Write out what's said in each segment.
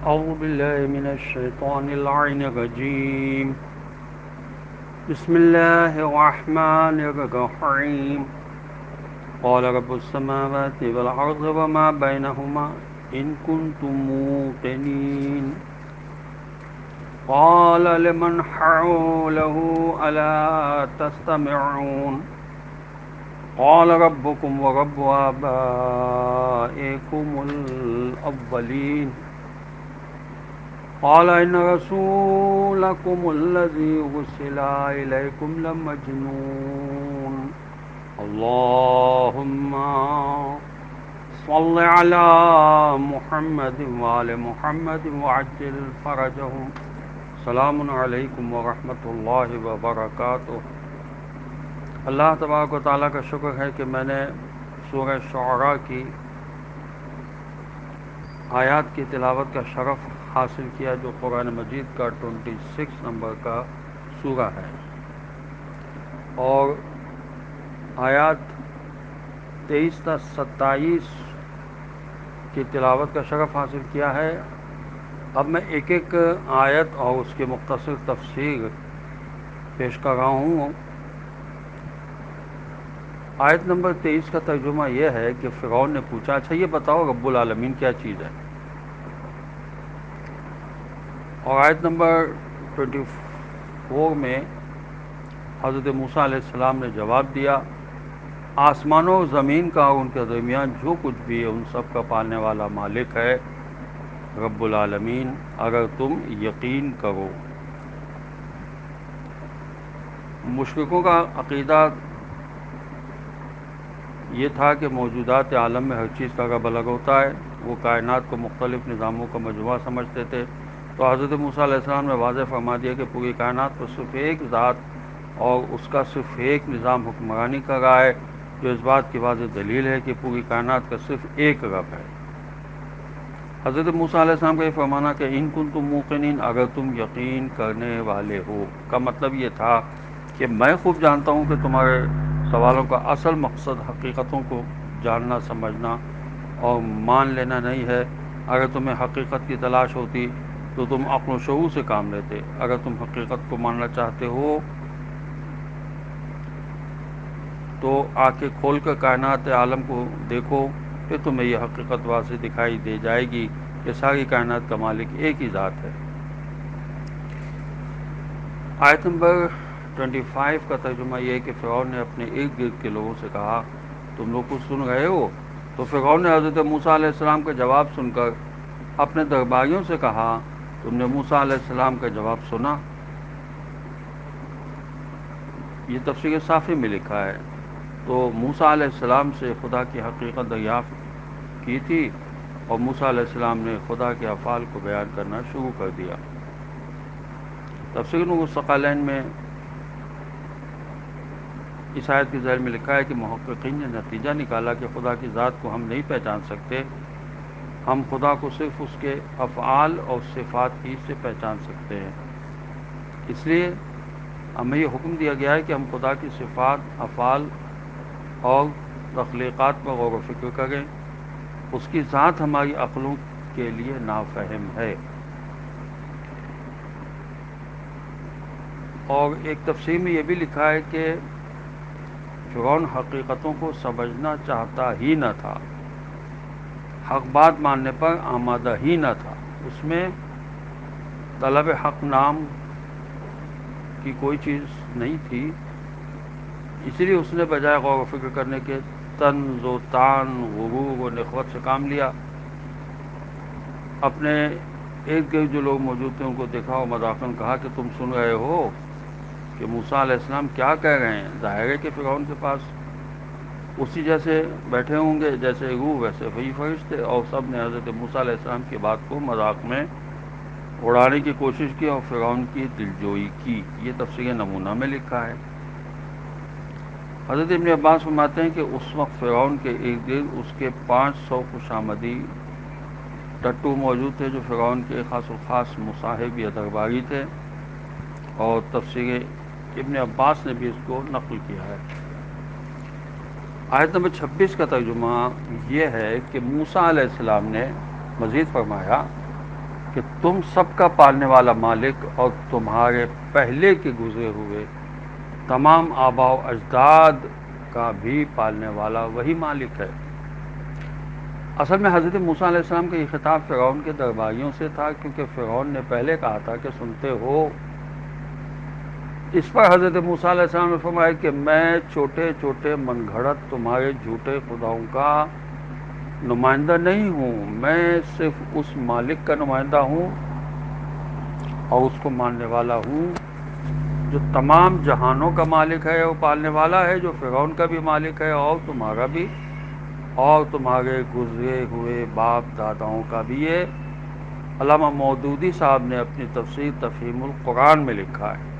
أعوذ بالله من الشيطان اللعين الرجيم بسم الله الرحمن الرحيم قال رب السماوات والأرض وما بينهما إن كنتم موقنين قال لمن حوله ألا تستمعون قال ربكم ورب آبائكم الأولين قال إن رسولكم الذي أرسل إليكم لمجنون اللهم صل على محمد وآل محمد وعجل فرجهم السلام علیکم ورحمۃ اللہ وبرکاتہ۔ اللہ تبارک و تعالیٰ کا شکر ہے کہ میں نے سورہ شعراء کی آیات کی تلاوت کا شرف حاصل کیا، جو قرآن مجید کا 26 نمبر کا سورہ ہے، اور آیات 23 تا 27 کی تلاوت کا شرف حاصل کیا ہے۔ اب میں ایک ایک آیت اور اس کی مختصر تفسیر پیش کر رہا ہوں۔ آیت نمبر 23 کا ترجمہ یہ ہے کہ فرعون نے پوچھا، اچھا یہ بتاؤ رب العالمین کیا چیز ہے؟ اور آیت نمبر 24 میں حضرت موسیٰ علیہ السلام نے جواب دیا، آسمانوں اور زمین کا اور ان کے درمیان جو کچھ بھی ہے ان سب کا پالنے والا مالک ہے رب العالمین، اگر تم یقین کرو۔ مشرکوں کا عقیدہ یہ تھا کہ موجودات عالم میں ہر چیز کا رب الگ ہوتا ہے، وہ کائنات کو مختلف نظاموں کا مجموعہ سمجھتے تھے، تو حضرت موسیٰ علیہ السلام نے واضح فرما دیا کہ پوری کائنات پر صرف ایک ذات اور اس کا صرف ایک نظام حکمرانی کر رہا ہے، جو اس بات کی واضح دلیل ہے کہ پوری کائنات کا صرف ایک رب ہے۔ حضرت موسیٰ علیہ السلام کا یہ فرمانا کہ ان کنتم موقنین، اگر تم یقین کرنے والے ہو، کا مطلب یہ تھا کہ میں خوب جانتا ہوں کہ تمہارے سوالوں کا اصل مقصد حقیقتوں کو جاننا، سمجھنا اور مان لینا نہیں ہے۔ اگر تمہیں حقیقت کی تلاش ہوتی تو تم عقل و شعور سے کام لیتے۔ اگر تم حقیقت کو ماننا چاہتے ہو تو آنکھیں کھول کر کائنات عالم کو دیکھو، پھر تمہیں یہ حقیقت واضح دکھائی دے جائے گی کہ ساری کائنات کا مالک ایک ہی ذات ہے۔ آیت نمبر 25 کا ترجمہ یہ ہے کہ فرعون نے اپنے ارد گرد کے لوگوں سے کہا، تم لوگ کچھ سن رہے ہو؟ تو فرعون نے حضرت موسیٰ علیہ السلام کا جواب سن کر اپنے درباریوں سے کہا، تم نے موسیٰ علیہ السلام کا جواب سنا؟ یہ تفسیر صافی میں لکھا ہے۔ تو موسیٰ علیہ السلام سے خدا کی حقیقت دریافت کی تھی، اور موسیٰ علیہ السلام نے خدا کے افعال کو بیان کرنا شروع کر دیا۔ تفسیر نور الثقلین میں اس آیت کی ذیل میں لکھا ہے کہ محققین نے نتیجہ نکالا کہ خدا کی ذات کو ہم نہیں پہچان سکتے، ہم خدا کو صرف اس کے افعال اور صفات ہی سے پہچان سکتے ہیں۔ اس لیے ہمیں یہ حکم دیا گیا ہے کہ ہم خدا کی صفات، افعال اور تخلیقات پر غور و فکر کریں۔ اس کی ذات ہماری عقلوں کے لیے نافہم ہے۔ اور ایک تفسیر میں یہ بھی لکھا ہے کہ فرعون حقیقتوں کو سمجھنا چاہتا ہی نہ تھا، حق بات ماننے پر آمادہ ہی نہ تھا، اس میں طلب حق نام کی کوئی چیز نہیں تھی، اسی لیے اس نے بجائے غور و فکر کرنے کے طنز و طعن، غرور و نخوت سے کام لیا۔ اپنے ارد گرد جو لوگ موجود تھے ان کو دیکھا اور مذاقاً کہا کہ تم سن رہے ہو کہ موسیٰ علیہ السلام کیا کہہ رہے ہیں؟ ظاہر ہے کہ فرعون کے پاس اسی جیسے بیٹھے ہوں گے، جیسے روح ویسے وہی فرشتے، اور سب نے حضرت موسیٰ علیہ السلام کی بات کو مذاق میں اڑانے کی کوشش کی اور فرعون کی دلجوئی کی۔ یہ تفسیر نمونہ میں لکھا ہے۔ حضرت ابن عباس فرماتے ہیں کہ اس وقت فرعون کے ارد گرد اس کے 500 خوشامدی ٹٹو موجود تھے، جو فرعون کے خاص و خاص مصاحب یا درباری تھے، اور تفسیر ابن عباس نے بھی اس کو نقل کیا ہے۔ آیت نمبر 26 کا ترجمہ یہ ہے کہ موسیٰ علیہ السلام نے مزید فرمایا کہ تم سب کا پالنے والا مالک اور تمہارے پہلے کے گزرے ہوئے تمام آباء و اجداد کا بھی پالنے والا وہی مالک ہے۔ اصل میں حضرت موسیٰ علیہ السلام کا یہ خطاب فرعون کے درباریوں سے تھا، کیونکہ فرعون نے پہلے کہا تھا کہ سنتے ہو۔ اس پر حضرت موسیٰ علیہ السلام نے فرمایا کہ میں چھوٹے چھوٹے من گھڑت تمہارے جھوٹے خداؤں کا نمائندہ نہیں ہوں، میں صرف اس مالک کا نمائندہ ہوں اور اس کو ماننے والا ہوں جو تمام جہانوں کا مالک ہے اور پالنے والا ہے، جو فرعون کا بھی مالک ہے اور تمہارا بھی اور تمہارے گزرے ہوئے باپ داداؤں کا بھی ہے۔ علامہ مودودی صاحب نے اپنی تفسیر تفہیم القرآن میں لکھا ہے،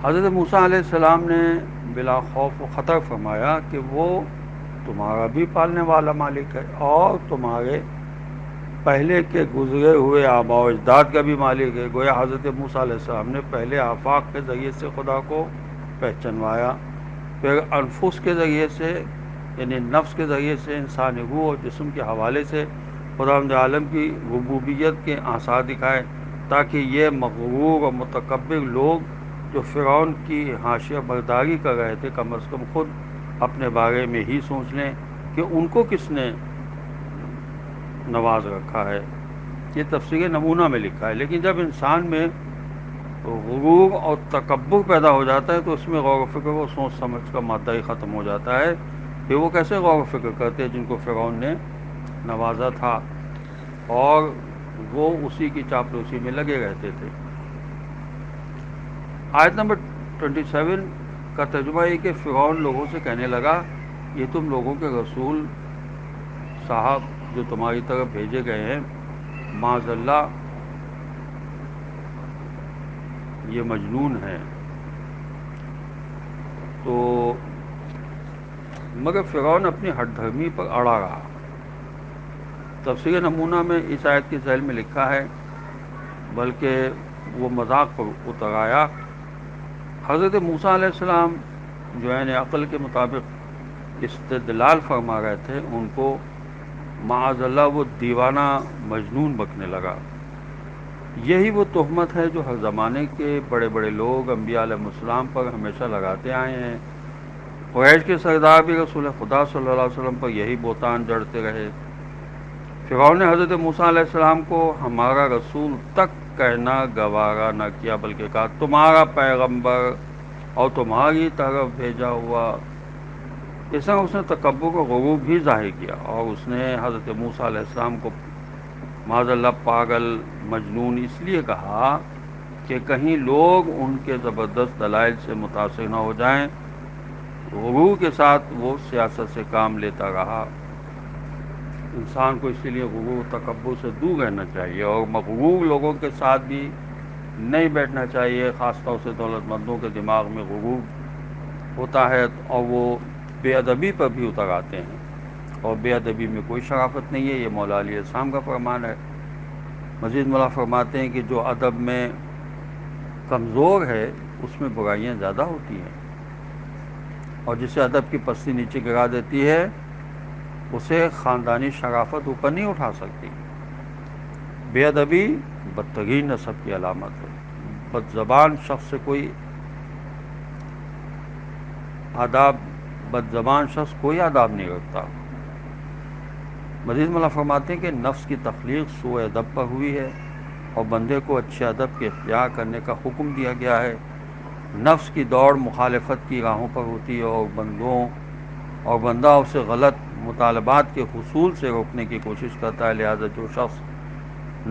حضرت موسیٰ علیہ السلام نے بلا خوف و خطر فرمایا کہ وہ تمہارا بھی پالنے والا مالک ہے اور تمہارے پہلے کے گزرے ہوئے آباء و اجداد کا بھی مالک ہے۔ گویا حضرت موسیٰ علیہ السلام نے پہلے آفاق کے ذریعے سے خدا کو پہچانوایا، پھر انفس کے ذریعے سے یعنی نفس کے ذریعے سے انسانی روح اور جسم کے حوالے سے خداوند عالم کی ربوبیت کے آثار دکھائے، تاکہ یہ مغرور اور متکبر لوگ جو فرعون کی حاشیہ برداری کر رہے تھے کم از کم خود اپنے بارے میں ہی سوچ لیں کہ ان کو کس نے نواز رکھا ہے۔ یہ تفسیر نمونہ میں لکھا ہے۔ لیکن جب انسان میں غرور اور تکبر پیدا ہو جاتا ہے تو اس میں غور و فکر و سوچ سمجھ کا مادہ ہی ختم ہو جاتا ہے کہ وہ کیسے غور و فکر کرتے ہیں جن کو فرعون نے نوازا تھا، اور وہ اسی کی چاپلوسی میں لگے رہتے تھے۔ آیت نمبر 27 کا ترجمہ یہ کہ فرعون لوگوں سے کہنے لگا، یہ تم لوگوں کے رسول صاحب جو تمہاری طرف بھیجے گئے ہیں، معاذ اللہ یہ مجنون ہے۔ تو مگر فرعون اپنی ہٹ دھرمی پر اڑا رہا۔ تفسیر نمونہ میں اس آیت کی ذیل میں لکھا ہے، بلکہ وہ مذاق پر اتر آیا۔ حضرت موسیٰ علیہ السلام جو عین عقل کے مطابق استدلال فرما رہے تھے، ان کو معاذ اللہ وہ دیوانہ مجنون بکنے لگا۔ یہی وہ تہمت ہے جو ہر زمانے کے بڑے بڑے لوگ انبیاء علیہ السلام پر ہمیشہ لگاتے آئے ہیں۔ قریش کے سردار بھی رسول خدا صلی اللہ علیہ وسلم پر یہی بہتان جڑتے رہے۔ فرعون نے حضرت موسیٰ علیہ السلام کو ہمارا رسول تک کہنا گوارا نہ کیا، بلکہ کہا تمہارا پیغمبر اور تمہاری طرف بھیجا ہوا۔ اس طرح اس نے تکبر و غرور بھی ظاہر کیا، اور اس نے حضرت موسیٰ علیہ السلام کو معاذ اللہ پاگل مجنون اس لیے کہا کہ کہیں لوگ ان کے زبردست دلائل سے متاثر نہ ہو جائیں۔ غرور کے ساتھ وہ سیاست سے کام لیتا رہا۔ انسان کو اسی لیے غرور و تکبر سے دور رہنا چاہیے، اور مغرور لوگوں کے ساتھ بھی نہیں بیٹھنا چاہیے۔ خاص طور سے دولت مندوں کے دماغ میں غرور ہوتا ہے اور وہ بے ادبی پر بھی اتر آتے ہیں، اور بے ادبی میں کوئی شرافت نہیں ہے، یہ مولا علیہ السلام کا فرمان ہے۔ مزید مولا فرماتے ہیں کہ جو ادب میں کمزور ہے اس میں برائیاں زیادہ ہوتی ہیں، اور جسے ادب کی پستی نیچے گرا دیتی ہے اسے خاندانی شرافت اوپر نہیں اٹھا سکتی۔ بے ادبی بدترین نسب کی علامت ہے۔ بد زبان شخص سے کوئی آداب نہیں رکھتا۔ مزید مولا فرماتے ہیں کہ نفس کی تخلیق سوء ادب پر ہوئی ہے، اور بندے کو اچھے ادب کے اختیار کرنے کا حکم دیا گیا ہے۔ نفس کی دوڑ مخالفت کی راہوں پر ہوتی ہے، اور بندہ اسے غلط مطالبات کے حصول سے روکنے کی کوشش کرتا ہے۔ لہذا جو شخص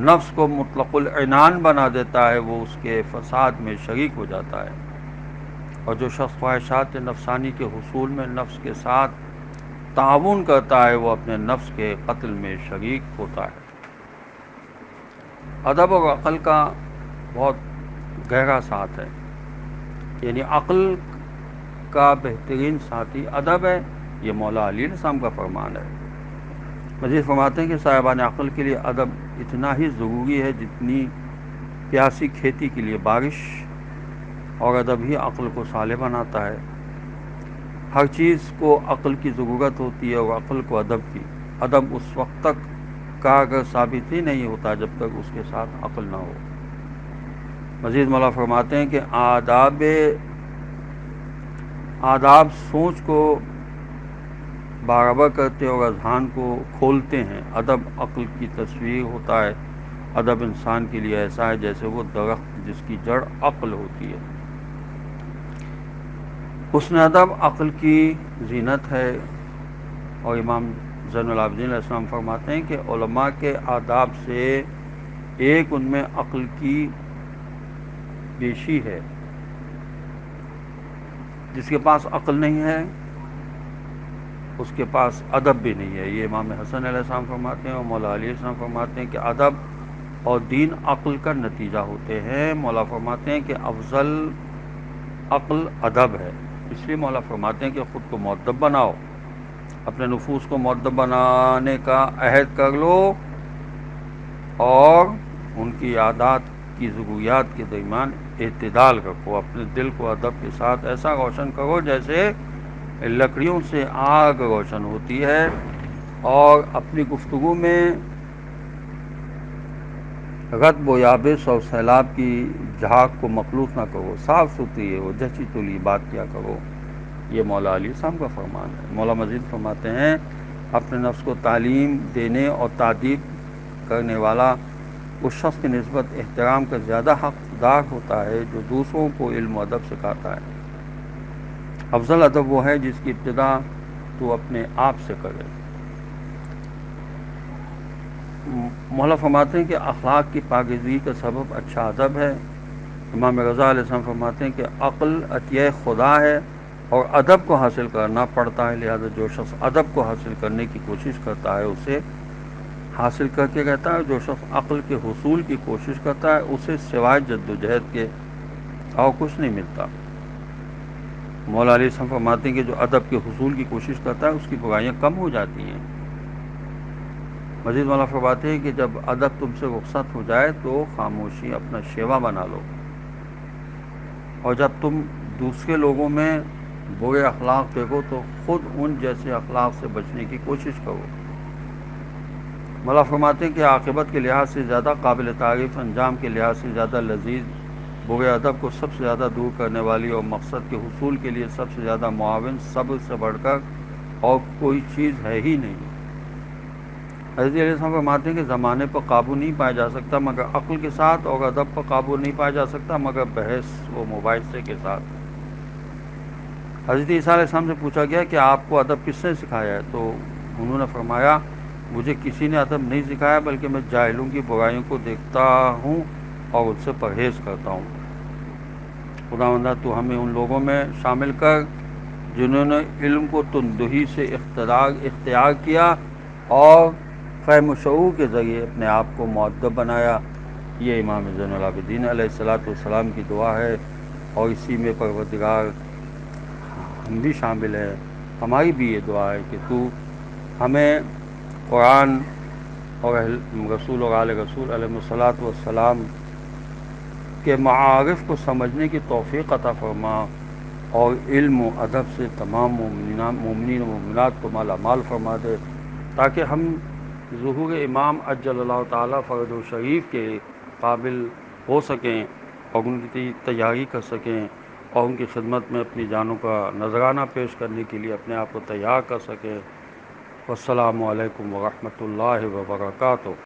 نفس کو مطلق العنان بنا دیتا ہے وہ اس کے فساد میں شریک ہو جاتا ہے، اور جو شخص خواہشات نفسانی کے حصول میں نفس کے ساتھ تعاون کرتا ہے وہ اپنے نفس کے قتل میں شریک ہوتا ہے۔ ادب اور عقل کا بہت گہرا ساتھ ہے، یعنی عقل کا بہترین ساتھی ادب ہے، یہ مولا علی السلام کا فرمان ہے۔ مزید فرماتے ہیں کہ صاحبان عقل کے لیے ادب اتنا ہی ضروری ہے جتنی پیاسی کھیتی کے لیے بارش، اور ادب ہی عقل کو صالح بناتا ہے۔ ہر چیز کو عقل کی ضرورت ہوتی ہے اور عقل کو ادب کی۔ ادب اس وقت تک کارگر ثابت ہی نہیں ہوتا جب تک اس کے ساتھ عقل نہ ہو۔ مزید مولا فرماتے ہیں کہ آداب سوچ کو برابر کرتے اور اذہان کو کھولتے ہیں۔ ادب عقل کی تصویر ہوتا ہے۔ ادب انسان کے لیے ایسا ہے جیسے وہ درخت جس کی جڑ عقل ہوتی ہے۔ حسن ادب عقل کی زینت ہے، اور امام زین العابدین علیہ السلام فرماتے ہیں کہ علماء کے آداب سے ایک ان میں عقل کی بیشی ہے۔ جس کے پاس عقل نہیں ہے اس کے پاس ادب بھی نہیں ہے۔ یہ امام حسن علیہ السلام فرماتے ہیں، اور مولا علی علیہ السلام فرماتے ہیں کہ ادب اور دین عقل کا نتیجہ ہوتے ہیں۔ مولا فرماتے ہیں کہ افضل عقل ادب ہے۔ اس لیے مولا فرماتے ہیں کہ خود کو مؤدب بناؤ، اپنے نفوس کو مؤدب بنانے کا عہد کر لو، اور ان کی عادات کی ضروریات کے درمیان اعتدال رکھو۔ اپنے دل کو ادب کے ساتھ ایسا روشن کرو جیسے لکڑیوں سے آگ روشن ہوتی ہے، اور اپنی گفتگو میں رطب و یابس اور سیلاب کی جھاگ کو مخلوط نہ کرو، صاف ستھری ہو، جچی تلی بات کیا کرو۔ یہ مولا علی صاحب کا فرمان ہے۔ مولا مزید فرماتے ہیں اپنے نفس کو تعلیم دینے اور تادیب کرنے والا اس شخص کی نسبت احترام کا زیادہ حقدار ہوتا ہے جو دوسروں کو علم و ادب سکھاتا ہے۔ افضل ادب وہ ہے جس کی ابتدا تو اپنے آپ سے کرے۔ مولا فرماتے ہیں کہ اخلاق کی پاکیزگی کا سبب اچھا ادب ہے۔ امام رضا علیہ السلام فرماتے ہیں کہ عقل عطیہ خدا ہے اور ادب کو حاصل کرنا پڑتا ہے، لہذا جو شخص ادب کو حاصل کرنے کی کوشش کرتا ہے اسے حاصل کر کے رہتا ہے، جو شخص عقل کے حصول کی کوشش کرتا ہے اسے سوائے جد و جہد کے اور کچھ نہیں ملتا۔ مولا علیہ السلام فرماتے ہیں کہ جو ادب کے حصول کی کوشش کرتا ہے اس کی برائیاں کم ہو جاتی ہیں۔ مزید مولا فرماتے ہیں کہ جب ادب تم سے رخصت ہو جائے تو خاموشی اپنا شیوا بنا لو، اور جب تم دوسرے لوگوں میں برے اخلاق دیکھو تو خود ان جیسے اخلاق سے بچنے کی کوشش کرو۔ مولا فرماتے ہیں کہ عاقبت کے لحاظ سے زیادہ قابل تعریف، انجام کے لحاظ سے زیادہ لذیذ، برے ادب کو سب سے زیادہ دور کرنے والی اور مقصد کے حصول کے لیے سب سے زیادہ معاون صبر سے بڑھ کر اور کوئی چیز ہے ہی نہیں۔ حضرت علیہ السلام فرماتے ہیں کہ زمانے پر قابو نہیں پایا جا سکتا مگر عقل کے ساتھ، اور ادب پر قابو نہیں پایا جا سکتا مگر بحث و مباحثے کے ساتھ۔ حضرت عیسیٰ علیہ السلام سے پوچھا گیا کہ آپ کو ادب کس نے سکھایا ہے؟ تو انہوں نے فرمایا مجھے کسی نے ادب نہیں سکھایا بلکہ میں جاہلوں کی برائیوں کو دیکھتا ہوں اور ان سے پرہیز کرتا ہوں۔ خداوندہ تو ہمیں ان لوگوں میں شامل کر جنہوں نے علم کو تندہی سے اختیار کیا اور فہم و شعور کے ذریعے اپنے آپ کو مؤدب بنایا۔ یہ امام زین العابدین علیہ السلام کی دعا ہے، اور اسی میں پروردگار ہم بھی شامل ہیں۔ ہماری بھی یہ دعا ہے کہ تو ہمیں قرآن اور رسول اور آل رسول علیہ الصلاۃ والسلام کے معارف کو سمجھنے کی توفیق عطا فرما، اور علم و ادب سے تمام مومنین و مومنات کو مالا مال فرما دے، تاکہ ہم ظہور امام عجل اللہ تعالیٰ فرج و شریف کے قابل ہو سکیں اور ان کی تیاری کر سکیں، اور ان کی خدمت میں اپنی جانوں کا نذرانہ پیش کرنے کے لیے اپنے آپ کو تیار کر سکیں۔ والسلام علیکم ورحمۃ اللہ وبرکاتہ۔